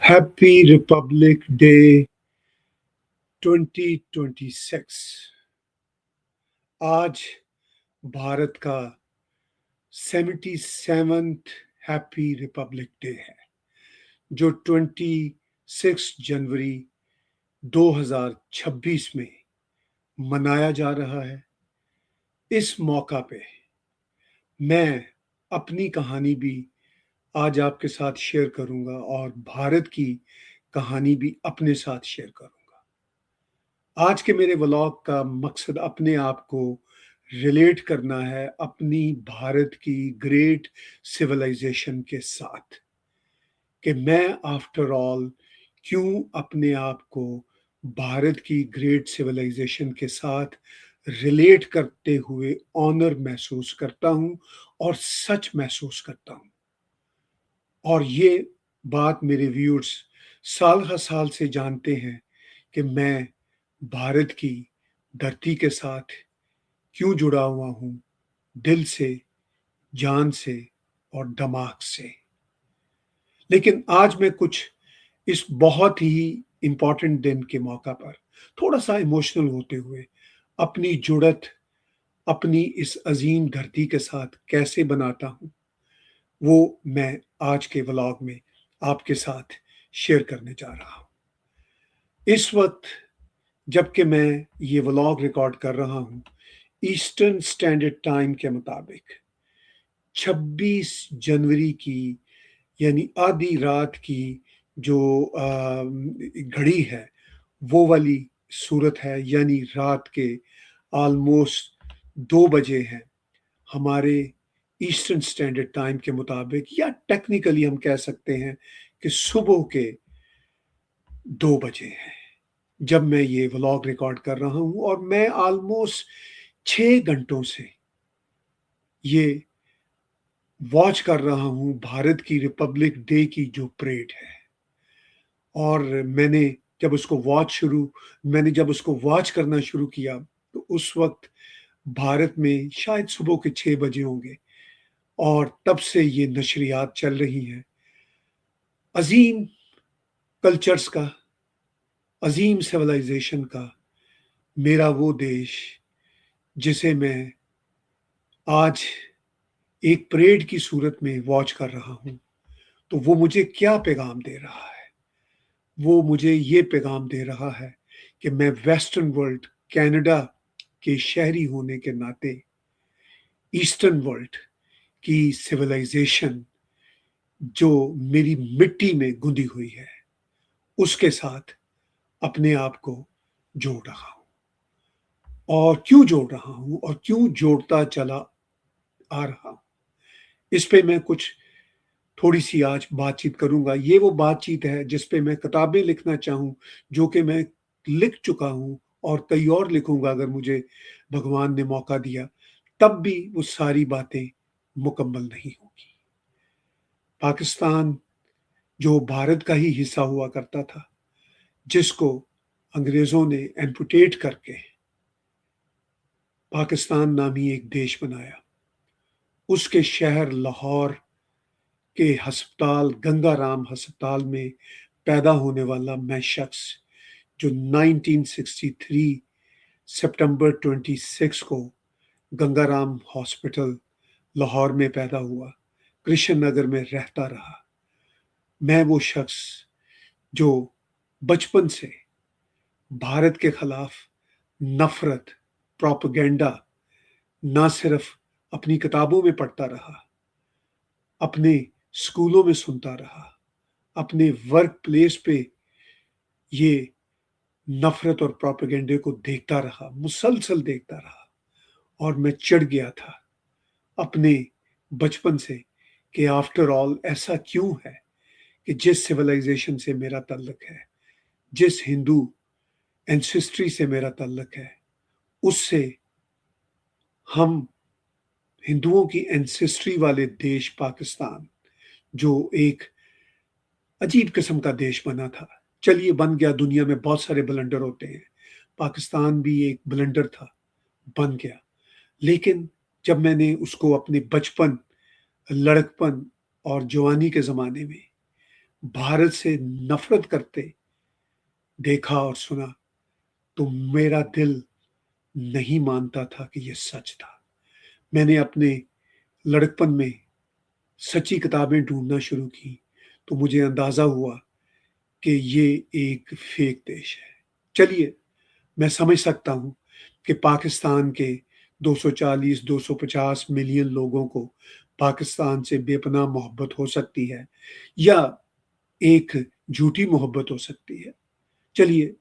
Happy Republic day 2026। आज भारत का 77th happy Republic day है, जो 26 जनवरी 2026 में मनाया जा रहा है। इस मौका पे मैं अपनी कहानी भी आज आपके साथ शेयर करूंगा और भारत की कहानी भी अपने साथ शेयर करूंगा। आज के मेरे व्लॉग का मकसद अपने आप को रिलेट करना है अपनी भारत की ग्रेट सिविलाइजेशन के साथ, कि मैं आफ्टर ऑल क्यों अपने आप को भारत की ग्रेट सिविलाइजेशन के साथ रिलेट करते हुए ऑनर महसूस करता हूं और सच महसूस करता हूं। और ये बात मेरे व्यूअर्स साल हर साल से जानते हैं कि मैं भारत की धरती के साथ क्यों जुड़ा हुआ हूं, दिल से, जान से और दिमाग से। लेकिन आज मैं कुछ इस बहुत ही इम्पॉर्टेंट दिन के मौका पर थोड़ा सा इमोशनल होते हुए अपनी जुड़त अपनी इस अजीम धरती के साथ कैसे बनाता हूं, वो मैं आज के व्लॉग में आपके साथ शेयर करने जा रहा हूं। इस वक्त जबकि मैं ये व्लॉग रिकॉर्ड कर रहा हूं, ईस्टर्न स्टैंडर्ड टाइम के मुताबिक 26 जनवरी की यानी आधी रात की जो घड़ी है वो वाली सूरत है, यानी रात के ऑलमोस्ट 2 बजे हैं हमारे ईस्टर्न स्टैंडर्ड टाइम के मुताबिक, या टेक्निकली हम कह सकते हैं कि सुबह के 2 बजे हैं जब मैं ये व्लॉग रिकॉर्ड कर रहा हूं। और मैं ऑलमोस्ट 6 घंटों से ये वॉच कर रहा हूं भारत की रिपब्लिक डे की जो परेड है। और मैंने जब उसको वॉच करना शुरू किया तो उस वक्त भारत में शायद सुबह के 6 बजे होंगे, और तब से ये नशरियात चल रही हैं अजीम कल्चर्स का, अजीम सिविलाइजेशन का, मेरा वो देश जिसे मैं आज एक परेड की सूरत में वॉच कर रहा हूं। तो वो मुझे क्या पैगाम दे रहा है? वो मुझे ये पैगाम दे रहा है कि मैं वेस्टर्न वर्ल्ड, कनाडा के शहरी होने के नाते ईस्टर्न वर्ल्ड की सिविलाइजेशन जो मेरी मिट्टी में गुंदी हुई है उसके साथ अपने आप को जोड़ रहा हूं। और क्यों जोड़ रहा हूं और क्यों जोड़ता चला आ रहा हूं, इस पे मैं कुछ थोड़ी सी आज बातचीत करूंगा। ये वो बातचीत है जिस पे मैं किताबें लिखना चाहूं, जो कि मैं लिख चुका हूं और कई और लिखूंगा अगर मुझे भगवान ने मौका दिया, तब भी वो सारी बातें मुकम्मल नहीं होगी। पाकिस्तान जो भारत का ही हिस्सा हुआ करता था, जिसको अंग्रेजों ने एम्पुटेट करके पाकिस्तान नामी एक देश बनाया, उसके शहर लाहौर के हस्पताल गंगाराम हस्पताल में पैदा होने वाला मैं शख्स, जो 1963 सितंबर 26 को गंगाराम हॉस्पिटल लाहौर में पैदा हुआ, कृष्ण नगर में रहता रहा। मैं वो शख्स जो बचपन से भारत के खिलाफ नफरत, प्रोपेगेंडा ना सिर्फ अपनी किताबों में पढ़ता रहा, अपने स्कूलों में सुनता रहा, अपने वर्क प्लेस पे ये नफरत और प्रोपेगेंडे को देखता रहा, मुसलसल देखता रहा। और मैं चिढ़ गया था अपने बचपन से कि आफ्टर ऑल ऐसा क्यों है कि जिस सिविलाइजेशन से मेरा ताल्लुक है, जिस हिंदू एंसेस्ट्री से मेरा ताल्लुक है, उससे हम हिंदुओं की एंसेस्ट्री वाले देश पाकिस्तान, जो एक अजीब किस्म का देश बना था, चलिए बन गया, दुनिया में बहुत सारे ब्लंडर होते हैं, पाकिस्तान भी एक ब्लंडर था, बन गया। लेकिन जब मैंने उसको अपने बचपन, लड़कपन और जवानी के ज़माने में भारत से नफरत करते देखा और सुना तो मेरा दिल नहीं मानता था कि ये सच था। मैंने अपने लड़कपन में सच्ची किताबें ढूंढना शुरू की तो मुझे अंदाजा हुआ कि ये एक फेक देश है। चलिए, मैं समझ सकता हूं कि पाकिस्तान के 240-250 मिलियन लोगों को पाकिस्तान से बेपनाह मोहब्बत हो सकती है या एक झूठी मोहब्बत हो सकती है। चलिए,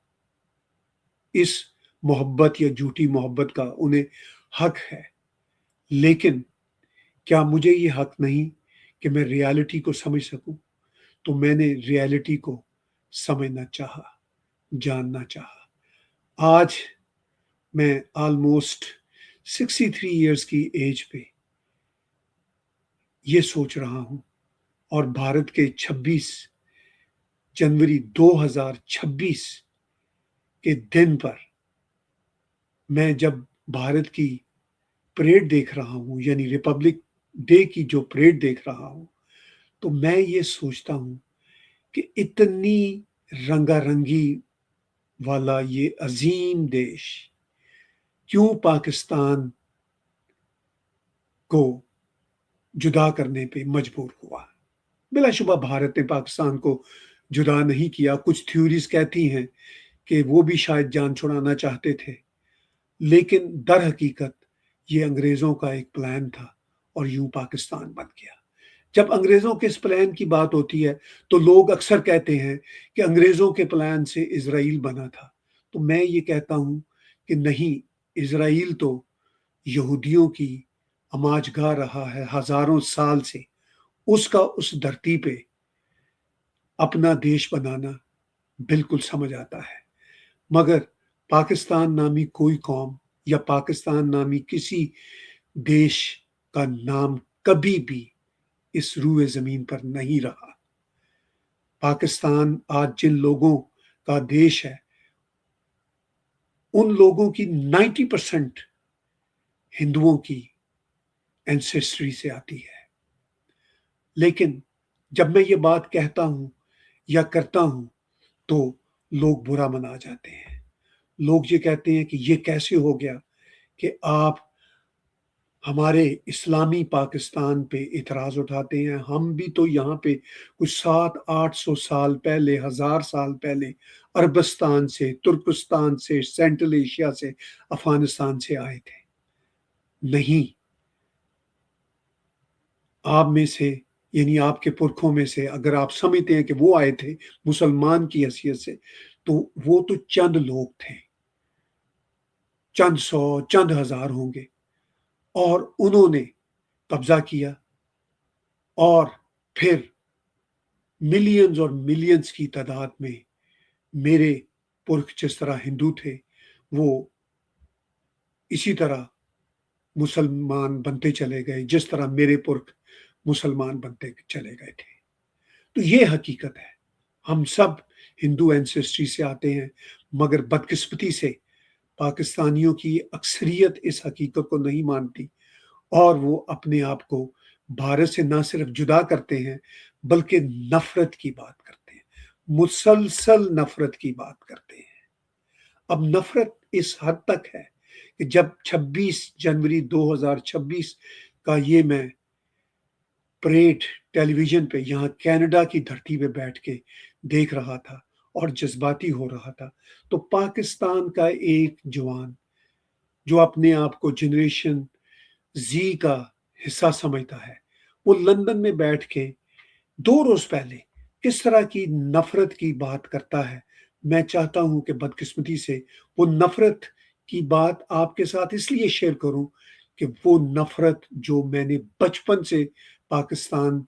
इस मोहब्बत या झूठी मोहब्बत का उन्हें हक है, लेकिन क्या मुझे ये हक नहीं कि मैं रियलिटी को समझ सकूं? तो मैंने रियलिटी को समझना चाहा, जानना चाहा। आज मैं ऑलमोस्ट 63 इयर्स की एज पे ये सोच रहा हूं और भारत के 26 जनवरी 2026 के दिन पर मैं जब भारत की परेड देख रहा हूं, यानी रिपब्लिक डे की जो परेड देख रहा हूं, तो मैं ये सोचता हूं कि इतनी रंगारंगी वाला ये अजीम देश क्यों पाकिस्तान को जुदा करने पे मजबूर हुआ। बिलाशुबा भारत ने पाकिस्तान को जुदा नहीं किया। कुछ थ्योरीज कहती हैं कि वो भी शायद जान छुड़ाना चाहते थे, लेकिन दर हकीकत ये अंग्रेजों का एक प्लान था और यूं पाकिस्तान बन गया। जब अंग्रेजों के इस प्लान की बात होती है तो लोग अक्सर कहते हैं कि अंग्रेजों के प्लान से इजराइल बना था। तो मैं ये कहता हूं कि नहीं, इजराइल तो यहूदियों की अमाजगाह रहा है हजारों साल से। उसका उस धरती पे अपना देश बनाना बिल्कुल समझ आता है, मगर पाकिस्तान नामी कोई कौम या पाकिस्तान नामी किसी देश का नाम कभी भी इस रूए जमीन पर नहीं रहा। पाकिस्तान आज जिन लोगों का देश है, उन लोगों की 90% हिंदुओं की एंसेस्ट्री से आती है। लेकिन जब मैं ये बात कहता हूं या करता हूं तो लोग बुरा मना जाते हैं। लोग ये कहते हैं कि ये कैसे हो गया कि आप हमारे इस्लामी पाकिस्तान पे इतराज उठाते हैं। हम भी तो यहाँ पे कुछ 700-800 साल पहले, 1000 साल पहले अरबस्तान से, तुर्कस्तान से, सेंट्रल एशिया से, अफगानिस्तान से आए थे। नहीं, आप में से यानी आपके पुरखों में से अगर आप समझते हैं कि वो आए थे मुसलमान की हैसियत से, तो वो तो चंद लोग थे, चंद सौ, चंद हजार होंगे, और उन्होंने कब्जा किया और फिर मिलियंस और मिलियंस की तादाद में मेरे पुरख जिस तरह हिंदू थे वो इसी तरह मुसलमान बनते चले गए, जिस तरह मेरे पुरख मुसलमान बनते चले गए थे। तो ये हकीकत है। हम सब हिंदू एंसेस्ट्री से आते हैं, मगर बदकिस्मती से पाकिस्तानियों की अक्सरियत इस हकीकत को नहीं मानती और वो अपने आप को भारत से ना सिर्फ जुदा करते हैं बल्कि नफरत की बात करते हैं, मुसलसल नफरत की बात करते हैं। अब नफरत इस हद तक है कि जब 26 जनवरी 2026 का ये मैं परेड टेलीविजन पे यहाँ कनाडा की धरती पे बैठ के देख रहा था और जज्बाती हो रहा था, तो पाकिस्तान का एक जवान जो अपने आप को जनरेशन जी का हिस्सा समझता है, वो लंदन में बैठ के 2 रोज पहले किस तरह की नफरत की बात करता है। मैं चाहता हूं कि बदकिस्मती से वो नफरत की बात आपके साथ इसलिए शेयर करूं कि वो नफरत जो मैंने बचपन से पाकिस्तान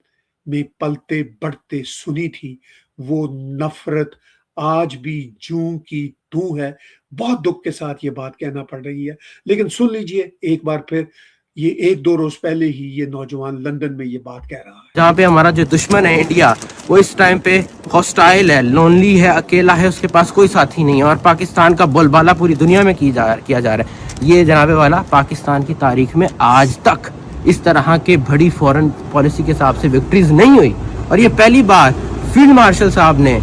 में पलते बढ़ते सुनी थी, वो नफरत आज भी जूं की तू है। बहुत दुख के साथ ये बात कहना पड़ रही है, लेकिन सुन लीजिए एक बार फिर, ये 1-2 रोज पहले ही ये नौजवान लंदन में ये बात कह रहा है। जहाँ पे हमारा जो दुश्मन है इंडिया, वो इस टाइम पे हॉस्टाइल है, लोनली है, अकेला है, उसके पास कोई साथी नहीं है और पाकिस्तान का बोलबाला पूरी दुनिया में किया जा रहा है। ये जनाबे वाला पाकिस्तान की तारीख में आज तक इस तरह के बड़ी फॉरेन पॉलिसी के हिसाब से विक्ट्रीज नहीं हुई और ये पहली बार फील्ड मार्शल साहब ने,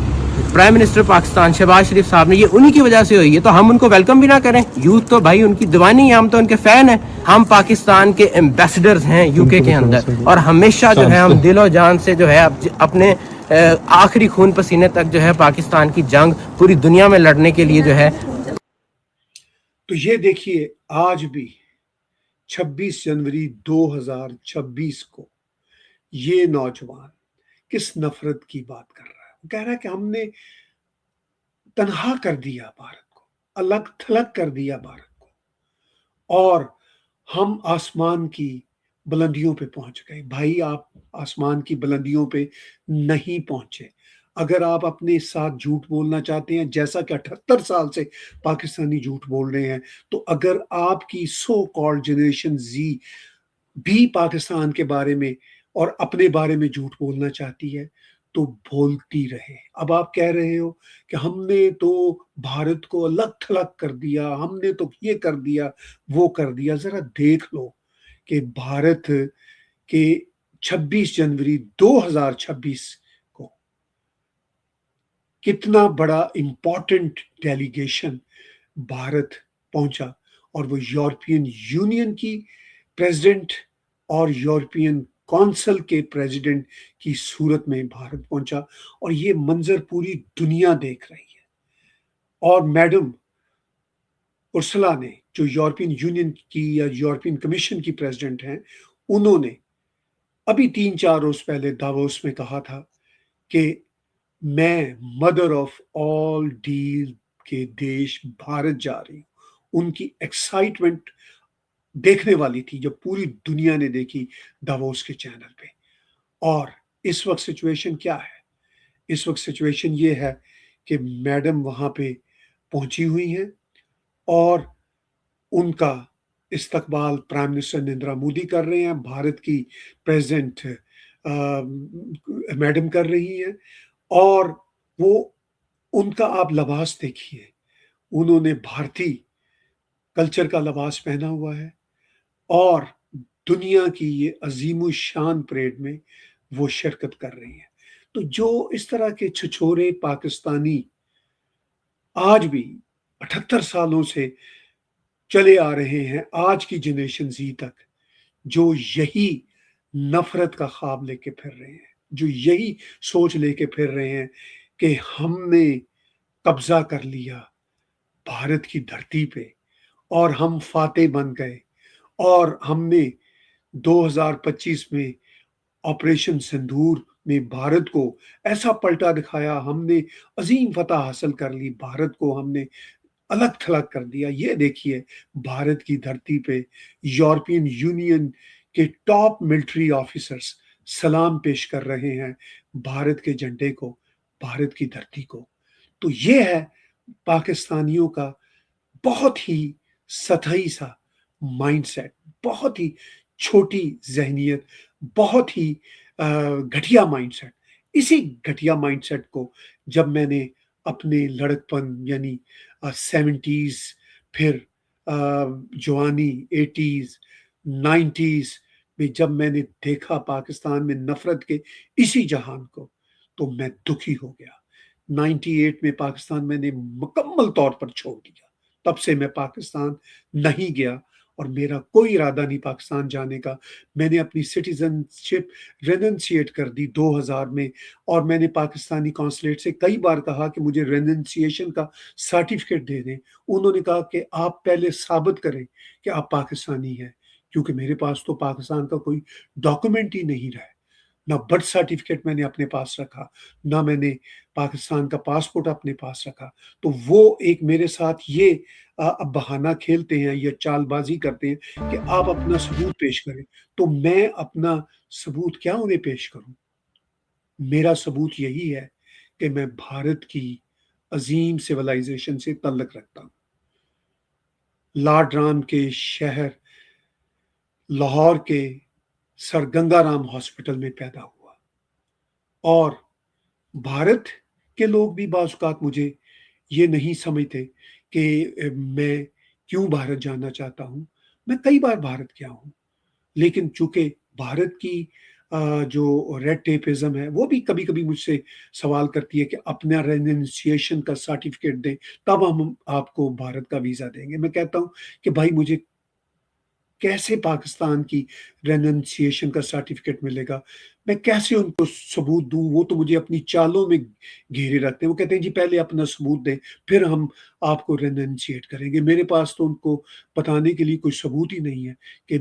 प्राइम मिनिस्टर पाकिस्तान शहबाज शरीफ साहब ने, ये उन्हीं की वजह से हुई है, तो हम उनको वेलकम भी ना करें? यूथ तो भाई उनकी दीवानी है, हम तो उनके फैन हैं, हम पाकिस्तान के एम्बेसडर्स हैं यूके के अंदर, और हमेशा जो है हम दिलो जान से जो है अपने आखिरी खून पसीने तक जो है पाकिस्तान की जंग पूरी दुनिया में लड़ने के लिए जो है। तो ये देखिए, आज भी 26 जनवरी 2026 को ये नौजवान किस नफरत की बात कर रहा है। वो कह रहा है कि हमने तनहा कर दिया भारत को, अलग थलग कर दिया भारत को, और हम आसमान की बुलंदियों पे पहुंच गए। भाई, आप आसमान की बुलंदियों पे नहीं पहुंचे। अगर आप अपने साथ झूठ बोलना चाहते हैं, जैसा कि 78 साल से पाकिस्तानी झूठ बोल रहे हैं, तो अगर आपकी सो कॉल्ड जनरेशन जी भी पाकिस्तान के बारे में और अपने बारे में झूठ बोलना चाहती है, तो बोलती रहे। अब आप कह रहे हो कि हमने तो भारत को अलग थलग कर दिया, हमने तो ये कर दिया, वो कर दिया। जरा देख लो कि भारत के 26 जनवरी 2026 को कितना बड़ा इंपॉर्टेंट डेलीगेशन भारत पहुंचा, और वो यूरोपियन यूनियन की प्रेसिडेंट और यूरोपियन काउंसिल के प्रेसिडेंट की सूरत में भारत पहुंचा, और ये मंजर पूरी दुनिया देख रही है। और मैडम उर्सुला ने, जो यूरोपियन यूनियन की या यूरोपियन कमीशन की प्रेसिडेंट हैं, उन्होंने अभी 3-4 रोज पहले दावोस में कहा था कि मैं मदर ऑफ ऑल डील के देश भारत जा रही हूं। उनकी एक्साइटमेंट देखने वाली थी, जब पूरी दुनिया ने देखी दावोस के चैनल पे। और इस वक्त सिचुएशन क्या है? इस वक्त सिचुएशन ये है कि मैडम वहां पे पहुंची हुई हैं, और उनका इस्तकबाल प्राइम मिनिस्टर नरेंद्र मोदी कर रहे हैं, भारत की प्रेसिडेंट मैडम कर रही हैं। और वो, उनका आप लिबास देखिए, उन्होंने भारतीय कल्चर का लिबास पहना हुआ है, और दुनिया की ये अजीम शान परेड में वो शिरकत कर रही हैं। तो जो इस तरह के छिछोरे पाकिस्तानी आज भी 78 सालों से चले आ रहे हैं, आज की जनरेशन जी तक, जो यही नफरत का ख्वाब लेके फिर रहे हैं, जो यही सोच लेके फिर रहे हैं कि हमने कब्जा कर लिया भारत की धरती पे और हम फातेह बन गए, और हमने 2025 में ऑपरेशन सिंदूर में भारत को ऐसा पलटा दिखाया, हमने अजीम फतह हासिल कर ली, भारत को हमने अलग थलग कर दिया। ये देखिए, भारत की धरती पे यूरोपियन यूनियन के टॉप मिलिट्री ऑफिसर्स सलाम पेश कर रहे हैं भारत के झंडे को, भारत की धरती को। तो ये है पाकिस्तानियों का बहुत ही सतही सा माइंडसेट, बहुत ही छोटी जहनियत, बहुत ही घटिया माइंडसेट। इसी घटिया माइंडसेट को जब मैंने अपने लड़कपन यानी 70s, फिर जवानी 80s, 90s में जब मैंने देखा पाकिस्तान में नफरत के इसी जहान को, तो मैं दुखी हो गया। 98 में पाकिस्तान मैंने मुकम्मल तौर पर छोड़ दिया। तब से मैं पाकिस्तान नहीं गया, और मेरा कोई इरादा नहीं पाकिस्तान जाने का। मैंने अपनी सिटीजनशिप रेनंसिएट कर दी 2000 में, और मैंने पाकिस्तानी कॉन्सुलेट से कई बार कहा कि मुझे रेनंसिएशन का सर्टिफिकेट दे दें। उन्होंने कहा कि आप पहले साबित करें कि आप पाकिस्तानी हैं, क्योंकि मेरे पास तो पाकिस्तान का कोई डॉक्यूमेंट ही नहीं रहा। ना बर्थ सर्टिफिकेट मैंने अपने पास रखा, ना मैंने पाकिस्तान का पासपोर्ट अपने पास रखा। तो वो एक मेरे साथ ये अब बहाना खेलते हैं या चालबाजी करते हैं कि आप अपना सबूत पेश करें। तो मैं अपना सबूत क्या उन्हें पेश करूं? मेरा सबूत यही है कि मैं भारत की अजीम सिविलाइजेशन से तल्लक रखता हूं। लॉर्ड राम के शहर लाहौर के सर गंगाराम हॉस्पिटल में पैदा हुआ, और भारत के लोग भी बाज़ औक़ात मुझे ये नहीं समझते कि मैं क्यों भारत जाना चाहता हूँ। मैं कई बार भारत गया हूँ, लेकिन चूँकि भारत की جو ریڈ ٹیپزم ہے وہ بھی کبھی کبھی مجھ سے سوال کرتی ہے کہ اپنا ریننسیشن کا سرٹیفکیٹ دیں تب ہم آپ کو بھارت کا ویزا دیں گے. میں کہتا ہوں کہ بھائی مجھے کیسے پاکستان کی ریننسیشن کا سرٹیفکیٹ ملے گا, میں کیسے ان کو ثبوت دوں؟ وہ تو مجھے اپنی چالوں میں گھیرے رکھتے ہیں. وہ کہتے ہیں جی پہلے اپنا ثبوت دیں پھر ہم آپ کو ریننسیٹ کریں گے. میرے پاس تو ان کو بتانے کے لیے کوئی ثبوت ہی نہیں ہے کہ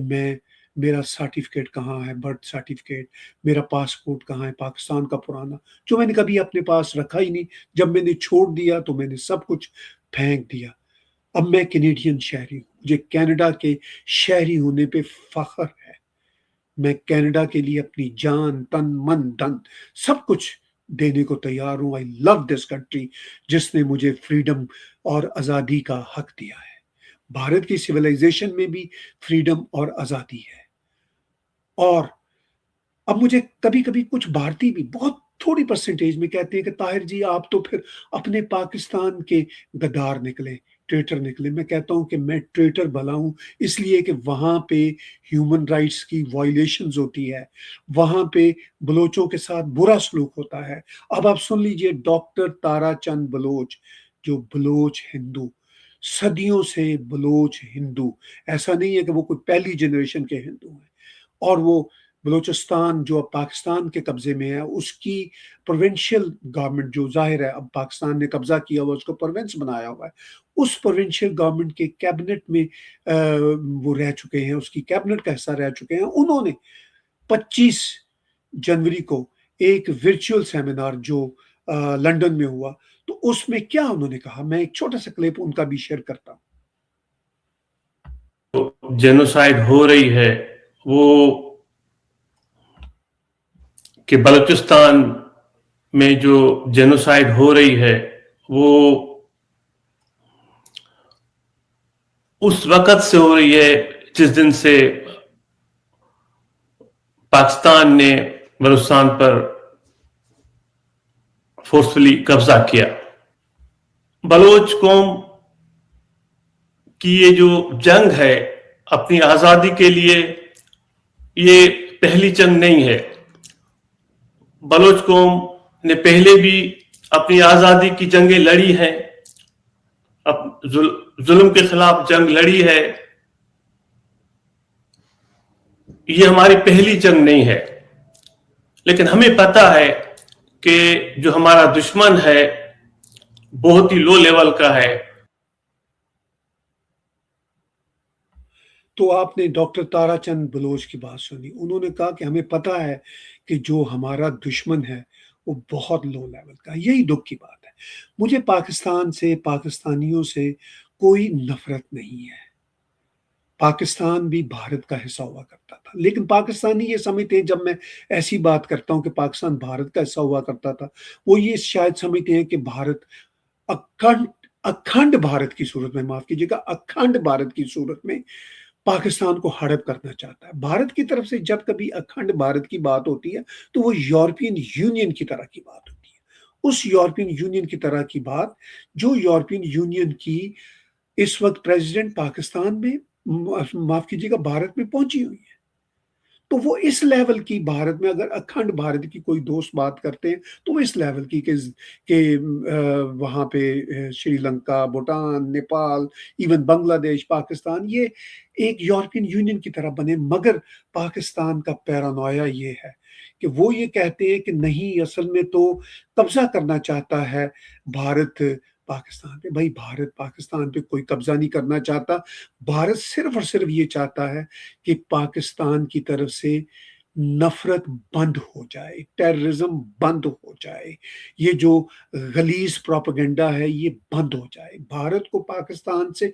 میرا سرٹیفکیٹ کہاں ہے, برتھ سرٹیفکیٹ, میرا پاسپورٹ کہاں ہے پاکستان کا پرانا, جو میں نے کبھی اپنے پاس رکھا ہی نہیں. جب میں نے چھوڑ دیا تو میں نے سب کچھ پھینک دیا. اب میں کینیڈین شہری ہوں, مجھے کینیڈا کے شہری ہونے پہ فخر ہے. میں کینیڈا کے لیے اپنی جان, تن, من, دھن سب کچھ دینے کو تیار ہوں. آئی لو دس کنٹری جس نے مجھے فریڈم اور آزادی کا حق دیا ہے. بھارت کی سویلائزیشن میں بھی فریڈم اور آزادی ہے. اور اب مجھے کبھی کبھی کچھ بھارتی بھی بہت تھوڑی پرسنٹیج میں کہتے ہیں کہ طاہر جی آپ تو پھر اپنے پاکستان کے غدار نکلے, ٹریٹر نکلے. میں کہتا ہوں کہ میں ٹریٹر بھلا ہوں اس لیے کہ وہاں پہ ہیومن رائٹس کی وائلیشنز ہوتی ہے, وہاں پہ بلوچوں کے ساتھ برا سلوک ہوتا ہے. اب آپ سن لیجئے, ڈاکٹر تارا چند بلوچ, جو بلوچ ہندو, صدیوں سے بلوچ ہندو, ایسا نہیں ہے کہ وہ کوئی پہلی جنریشن کے ہندو ہیں. اور وہ بلوچستان جو اب پاکستان کے قبضے میں ہے, اس کی پروونشل گورنمنٹ, جو ظاہر ہے اب پاکستان نے قبضہ کیا ہوا, اس کو پروونس بنایا ہوا ہے, اس پروونشل گورنمنٹ کے کیبنٹ میں وہ رہ چکے ہیں, اس کی کیبنٹ کا حصہ رہ چکے ہیں. انہوں نے 25 جنوری کو ایک ورچوئل سیمینار جو لنڈن میں ہوا, تو اس میں کیا انہوں نے کہا, میں ایک چھوٹا سا کلپ ان کا بھی شیئر کرتا ہوں. جینوسائیڈ ہو رہی ہے وہ کہ بلوچستان میں جو جینوسائیڈ ہو رہی ہے وہ اس وقت سے ہو رہی ہے جس دن سے پاکستان نے بلوچستان پر فورسفلی قبضہ کیا. بلوچ قوم کی یہ جو جنگ ہے اپنی آزادی کے لیے, یہ پہلی جنگ نہیں ہے. بلوچ قوم نے پہلے بھی اپنی آزادی کی جنگیں لڑی ہیں, ظلم کے خلاف جنگ لڑی ہے. یہ ہماری پہلی جنگ نہیں ہے, لیکن ہمیں پتہ ہے کہ جو ہمارا دشمن ہے بہت ہی لو لیول کا ہے. تو آپ نے ڈاکٹر تارا چند بلوچ کی بات سنی. انہوں نے کہا کہ ہمیں پتہ ہے کہ جو ہمارا دشمن ہے وہ بہت لو لیول کا ہے. یہی دکھ کی بات ہے. مجھے پاکستان سے, پاکستانیوں سے کوئی نفرت نہیں ہے. پاکستان بھی بھارت کا حصہ ہوا کرتا تھا, لیکن پاکستانی یہ سمجھتے ہیں, جب میں ایسی بات کرتا ہوں کہ پاکستان بھارت کا حصہ ہوا کرتا تھا, وہ یہ شاید سمجھتے ہیں کہ بھارت اکھنڈ بھارت کی صورت میں, معاف کیجیے گا, اکھنڈ بھارت کی صورت میں پاکستان کو ہڑپ کرنا چاہتا ہے. بھارت کی طرف سے جب کبھی اکھنڈ بھارت کی بات ہوتی ہے تو وہ یورپین یونین کی طرح کی بات ہوتی ہے. اس یورپین یونین کی طرح کی بات جو یورپین یونین کی اس وقت پریزیڈنٹ پاکستان میں, معاف کیجیے گا, بھارت میں پہنچی ہوئی ہے. تو وہ اس لیول کی بھارت میں, اگر اکھنڈ بھارت کی کوئی دوست بات کرتے ہیں تو وہ اس لیول کی کہ وہاں پہ شری لنکا, بھوٹان, نیپال, ایون بنگلہ دیش, پاکستان یہ ایک یورپین یونین کی طرح بنے. مگر پاکستان کا پیرانویا یہ ہے کہ وہ یہ کہتے ہیں کہ نہیں, اصل میں تو قبضہ کرنا چاہتا ہے بھارت پاکستان پہ. بھائی بھارت پاکستان پہ کوئی قبضہ نہیں کرنا چاہتا. بھارت صرف اور صرف یہ چاہتا ہے کہ پاکستان کی طرف سے نفرت بند ہو جائے, ٹیررزم بند ہو جائے, یہ جو غلیظ پروپیگنڈا ہے یہ بند ہو جائے. بھارت کو پاکستان سے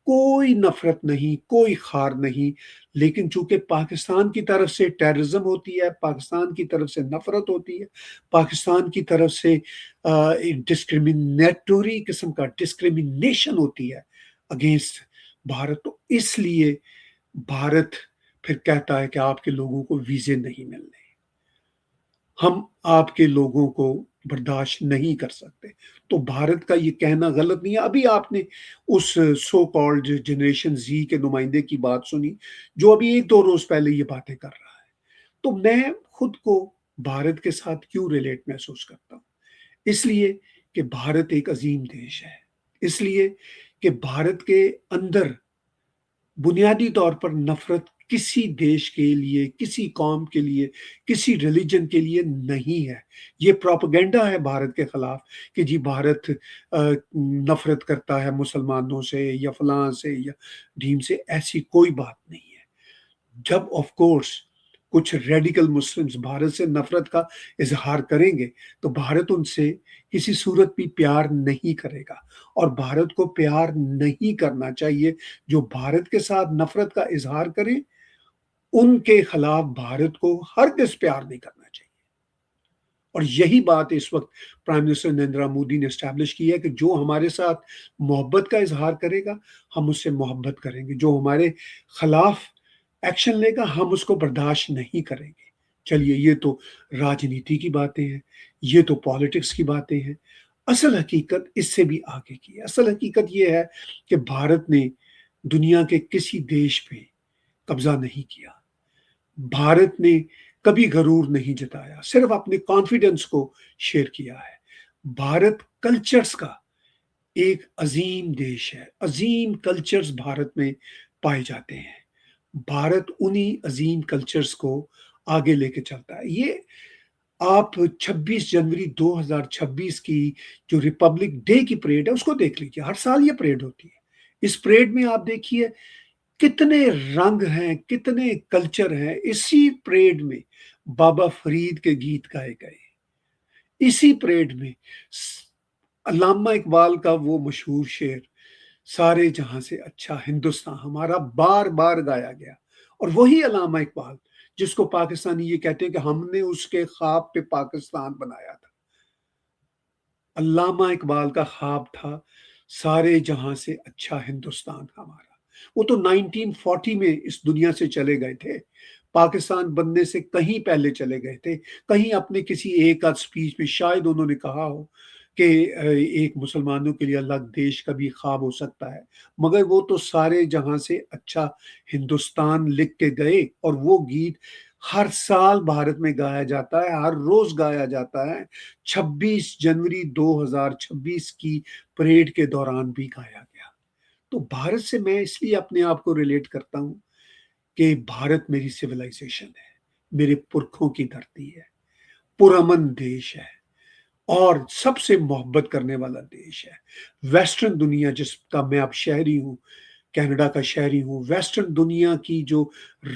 کوئی نفرت نہیں, کوئی خار نہیں, لیکن چونکہ پاکستان کی طرف سے ٹیررزم ہوتی ہے, پاکستان کی طرف سے نفرت ہوتی ہے, پاکستان کی طرف سے ڈسکریمنیٹوری قسم کا ڈسکریمنیشن ہوتی ہے اگینسٹ بھارت, تو اس لیے بھارت پھر کہتا ہے کہ آپ کے لوگوں کو ویزے نہیں ملنے, ہم آپ کے لوگوں کو برداشت نہیں کر سکتے. تو بھارت کا یہ کہنا غلط نہیں ہے. ابھی آپ نے اس سو کالڈ جنریشن زی کے نمائندے کی بات سنی جو ابھی 1-2 روز پہلے یہ باتیں کر رہا ہے. تو میں خود کو بھارت کے ساتھ کیوں ریلیٹ محسوس کرتا ہوں؟ اس لیے کہ بھارت ایک عظیم دیش ہے، اس لیے کہ بھارت کے اندر بنیادی طور پر نفرت کسی دیش کے لیے، کسی قوم کے لیے، کسی ریلیجن کے لیے نہیں ہے۔ یہ پروپیگنڈا ہے بھارت کے خلاف کہ جی بھارت نفرت کرتا ہے مسلمانوں سے یا فلاں سے یا ڈھیم سے، ایسی کوئی بات نہیں ہے۔ جب آف کورس کچھ ریڈیکل مسلمز بھارت سے نفرت کا اظہار کریں گے تو بھارت ان سے کسی صورت بھی پیار نہیں کرے گا، اور بھارت کو پیار نہیں کرنا چاہیے۔ جو بھارت کے ساتھ نفرت کا اظہار کریں ان کے خلاف بھارت کو ہرگز پیار نہیں کرنا چاہیے۔ اور یہی بات اس وقت پرائم منسٹر نریندر مودی نے اسٹیبلش کی ہے کہ جو ہمارے ساتھ محبت کا اظہار کرے گا ہم اس سے محبت کریں گے، جو ہمارے خلاف ایکشن لے گا ہم اس کو برداشت نہیں کریں گے۔ چلیے یہ تو راجنیتی کی باتیں ہیں، یہ تو پالیٹکس کی باتیں ہیں۔ اصل حقیقت اس سے بھی آگے کی ہے۔ اصل حقیقت یہ ہے کہ بھارت نے دنیا کے کسی دیش پہ قبضہ نہیں کیا، بھارت نے کبھی غرور نہیں جتایا، صرف اپنے کانفیڈنس کو شیئر کیا ہے۔ بھارت کلچرز کا ایک عظیم دیش ہے، عظیم کلچرز بھارت میں پائے جاتے ہیں۔ بھارت انہی عظیم کلچرز کو آگے لے کے چلتا ہے۔ یہ آپ 26 جنوری 2026 کی جو ریپبلک ڈے کی پریڈ ہے اس کو دیکھ لیجیے، ہر سال یہ پریڈ ہوتی ہے۔ اس پریڈ میں آپ دیکھیے کتنے رنگ ہیں، کتنے کلچر ہیں۔ اسی پریڈ میں بابا فرید کے گیت گائے گئے، اسی پریڈ میں علامہ اقبال کا وہ مشہور شعر سارے جہاں سے اچھا ہندوستان ہمارا بار بار گایا گیا۔ اور وہی علامہ اقبال جس کو پاکستانی یہ کہتے ہیں کہ ہم نے اس کے خواب پہ پاکستان بنایا تھا۔ علامہ اقبال کا خواب تھا سارے جہاں سے اچھا ہندوستان ہمارا۔ وہ تو 1940 میں اس دنیا سے چلے گئے تھے، پاکستان بننے سے کہیں پہلے چلے گئے تھے۔ کہیں اپنے کسی ایک آدھ سپیچ میں شاید انہوں نے کہا ہو کہ ایک مسلمانوں کے لیے الگ دیش کا بھی خواب ہو سکتا ہے، مگر وہ تو سارے جہاں سے اچھا ہندوستان لکھ کے گئے، اور وہ گیت ہر سال بھارت میں گایا جاتا ہے، ہر روز گایا جاتا ہے۔ 26 جنوری 2026 کی پریڈ کے دوران بھی گایا گیا۔ تو بھارت سے میں اس لیے اپنے آپ کو ریلیٹ کرتا ہوں کہ بھارت میری سویلائزیشن ہے، میرے پرکھوں کی دھرتی ہے، پرامن دیش ہے، اور سب سے محبت کرنے والا دیش ہے۔ ویسٹرن دنیا جس کا میں اب شہری ہوں، کینیڈا کا شہری ہوں، ویسٹرن دنیا کی جو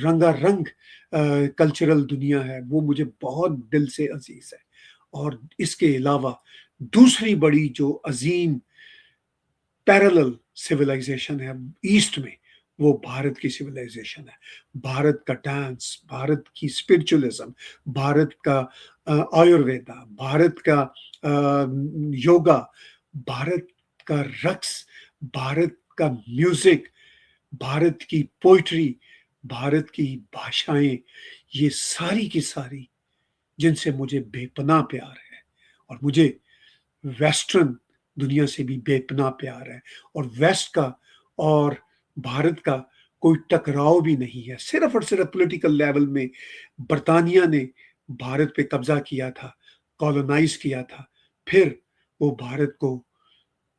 رنگا رنگ کلچرل دنیا ہے وہ مجھے بہت دل سے عزیز ہے۔ اور اس کے علاوہ دوسری بڑی جو عظیم پیرلل سویلائزیشن ہے ایسٹ میں، وہ بھارت کی سویلائزیشن ہے۔ بھارت کا ڈانس، بھارت کی اسپرچولزم، بھارت کا آیورویدا، بھارت کا یوگا، بھارت کا رقص، بھارت کا میوزک، بھارت کی پوئٹری، بھارت کی بھاشائیں، یہ ساری کی ساری جن سے مجھے بے پناہ پیار ہے، اور مجھے ویسٹرن دنیا سے بھی بے پناہ پیار ہے۔ اور ویسٹ کا اور بھارت کا کوئی ٹکراؤ بھی نہیں ہے۔ صرف اور صرف پولیٹیکل لیول میں برطانیہ نے بھارت پہ قبضہ کیا تھا، کالونائز کیا تھا، پھر وہ بھارت کو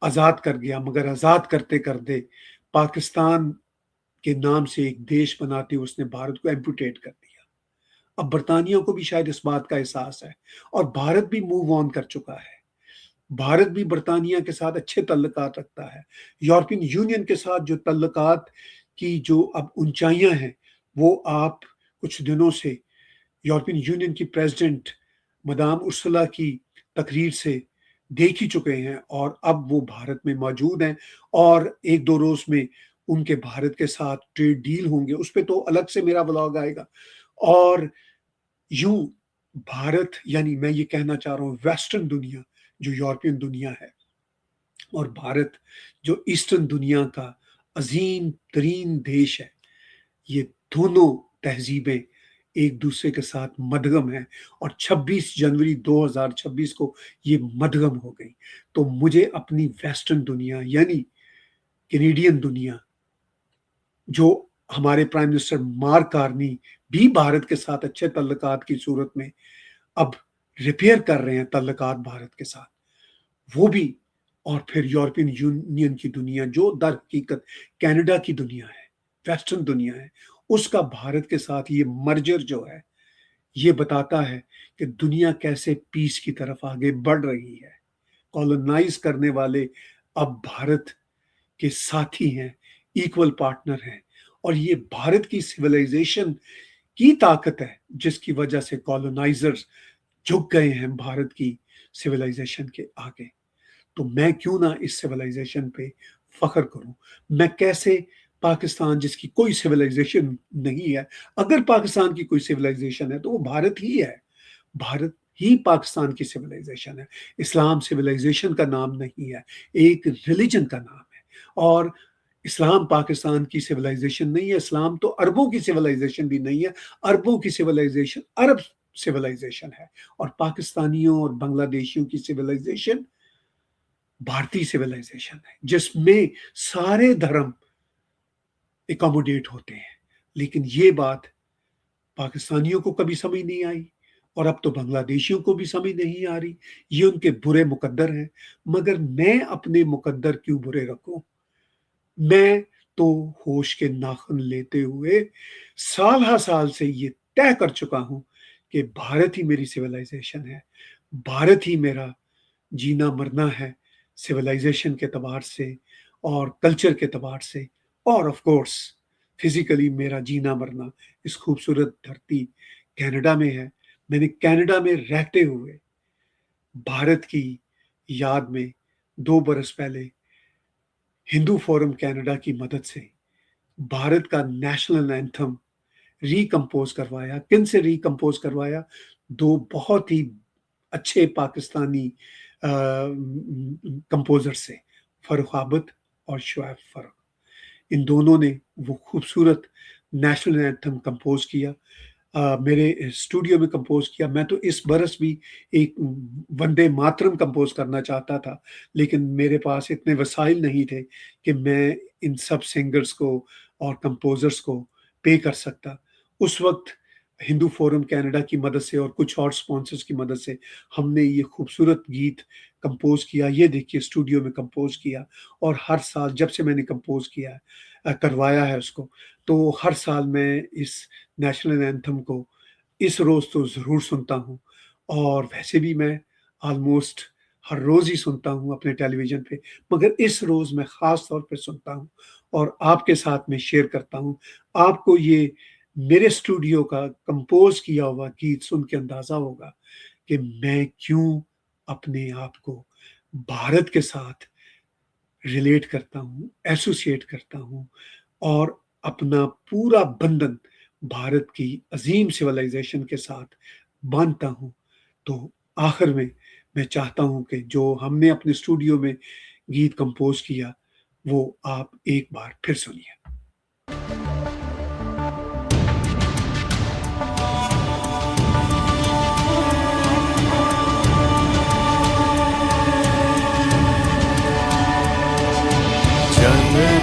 آزاد کر گیا، مگر آزاد کرتے کرتے پاکستان کے نام سے ایک دیش بناتے اس نے بھارت کو ایمپوٹیٹ کر دیا۔ اب برطانیہ کو بھی شاید اس بات کا احساس ہے، اور بھارت بھی موو آن کر چکا ہے۔ بھارت بھی برطانیہ کے ساتھ اچھے تعلقات رکھتا ہے۔ یورپین یونین کے ساتھ جو تعلقات کی جو اب اونچائیاں ہیں وہ آپ کچھ دنوں سے یورپین یونین کی پریزیڈنٹ مدام ارسلا کی تقریر سے دیکھ ہی چکے ہیں، اور اب وہ بھارت میں موجود ہیں، اور ایک دو روز میں ان کے بھارت کے ساتھ ٹریڈ ڈیل ہوں گے، اس پہ تو الگ سے میرا ولاگ آئے گا۔ اور یوں بھارت، یعنی میں یہ کہنا چاہ رہا ہوں ویسٹرن دنیا جو یورپین دنیا ہے، اور بھارت جو ایسٹرن دنیا کا عظیم ترین دیش ہے، یہ دونوں تہذیبیں ایک دوسرے کے ساتھ مدغم ہیں، اور 26 جنوری 2026 کو یہ مدغم ہو گئی۔ تو مجھے اپنی ویسٹرن دنیا یعنی کینیڈین دنیا جو हमारे प्राइम मिनिस्टर मार्क कार्नी भी भारत के साथ अच्छे तल्लुकात की सूरत में अब रिपेयर कर रहे हैं तल्लुकात भारत के साथ, वो भी। और फिर यूरोपियन यूनियन की दुनिया जो दर हकीकत कनाडा की दुनिया है, वेस्टर्न दुनिया है, उसका भारत के साथ ये मर्जर जो है, ये बताता है कि दुनिया कैसे पीस की तरफ आगे बढ़ रही है। कॉलोनाइज करने वाले अब भारत के साथी हैं, इक्वल पार्टनर हैं, और ये भारत की सिविलाइजेशन की ताकत है जिसकी वजह से कॉलोनाइजर्स झुक गए हैं भारत की सिविलाइजेशन के आगे। तो मैं क्यों ना इस सिविलाइजेशन पे फख्र करूं। मैं कैसे पाकिस्तान जिसकी कोई सिविलाइजेशन नहीं है, अगर पाकिस्तान की कोई सिविलाइजेशन है तो वो भारत ही है। भारत ही पाकिस्तान की सिविलाइजेशन है। इस्लाम सिविलाइजेशन का नाम नहीं है, एक रिलीजन का नाम है। और इस्लाम पाकिस्तान की सिविलाइजेशन नहीं है, इस्लाम तो अरबों की सिविलाइजेशन भी नहीं है। अरबों की सिविलाइजेशन अरब सिविलाइजेशन है, और पाकिस्तानियों और बांग्लादेशियों की सिविलाइजेशन भारतीय सिविलाइजेशन है, जिसमें सारे धर्म एकोमोडेट होते हैं। लेकिन ये बात पाकिस्तानियों को कभी समझ नहीं आई, और अब तो बांग्लादेशियों को भी समझ नहीं आ रही। ये उनके बुरे मुकद्दर हैं, मगर मैं अपने मुकद्दर क्यों बुरे रखूं। मैं तो होश के नाखुन लेते हुए साल हर साल से ये तय कर चुका हूं कि भारत ही मेरी सिविलाइजेशन है, भारत ही मेरा जीना मरना है, सिविलाइजेशन के एतबार से और कल्चर के एतबार से, और ऑफ कोर्स फिजिकली मेरा जीना मरना इस खूबसूरत धरती कनाडा में है। मैंने कनाडा में रहते हुए भारत की याद में 2 बरस पहले हिंदू फोरम कनाडा की मदद से भारत का नेशनल एंथम रिकम्पोज करवाया। किन से रिकम्पोज करवाया? 2 बहुत ही अच्छे पाकिस्तानी कंपोजर से, फरुख आबद और शुएब फरुख। इन दोनों ने वो खूबसूरत नेशनल एंथम कंपोज किया, मेरे स्टूडियो में कंपोज किया। मैं तो इस बरस भी एक वंदे मातरम कंपोज करना चाहता था, लेकिन मेरे पास इतने वसाइल नहीं थे कि मैं इन सब सिंगर्स को और कंपोजर्स को पे कर सकता। उस वक्त हिंदू फोरम कनाडा की मदद से और कुछ और स्पॉन्सर्स की मदद से हमने ये खूबसूरत गीत कंपोज किया। ये देखिए स्टूडियो में कंपोज किया, और हर साल जब से मैंने कंपोज किया करवाया है उसको, तो हर साल मैं इस नेशनल एंथम को इस रोज़ तो ज़रूर सुनता हूँ, और वैसे भी मैं ऑलमोस्ट हर रोज़ ही सुनता हूँ अपने टेलीविज़न पे, मगर इस रोज़ मैं ख़ास तौर पे सुनता हूँ और आपके साथ में शेयर करता हूँ। आपको ये मेरे स्टूडियो का कंपोज किया हुआ गीत सुन के अंदाज़ा होगा कि मैं क्यों अपने आप को भारत के साथ रिलेट करता हूँ, एसोसिएट करता हूँ, और अपना पूरा बंधन भारत की अजीम सिविलाइजेशन के साथ बांधता हूँ। तो आखिर में मैं चाहता हूँ कि जो हमने अपने स्टूडियो में गीत कंपोज किया वो आप एक बार फिर सुनिए।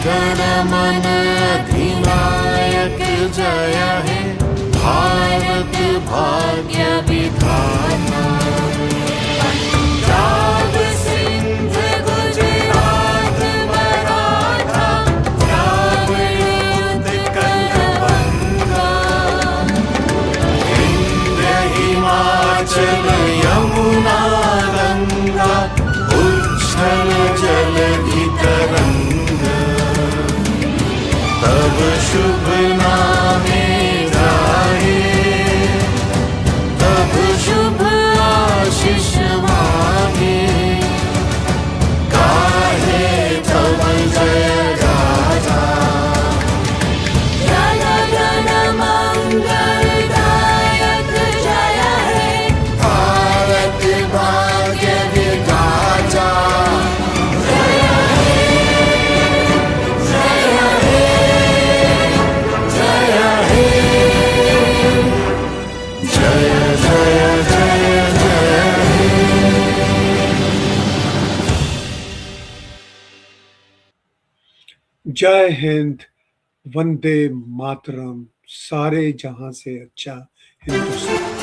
जन मन अधिनायक जय है, भारत भाग्य विधाता। पंजाब सिंध गुजरात मराठा, द्राविड़ उत्कल बंगा, विंध्य हिमाचल यमुना गंगा, उच्छल जलधि तरंग। तब शुभ नामे गाए, तब शुभ आशीष मांगे, गाहे तब जय गाथा। जन गण मंगलदायक जय है, भारत भाग्य विधाता। जय हिंद, वंदे मातरम, सारे जहां से अच्छा हिंदुस्तान।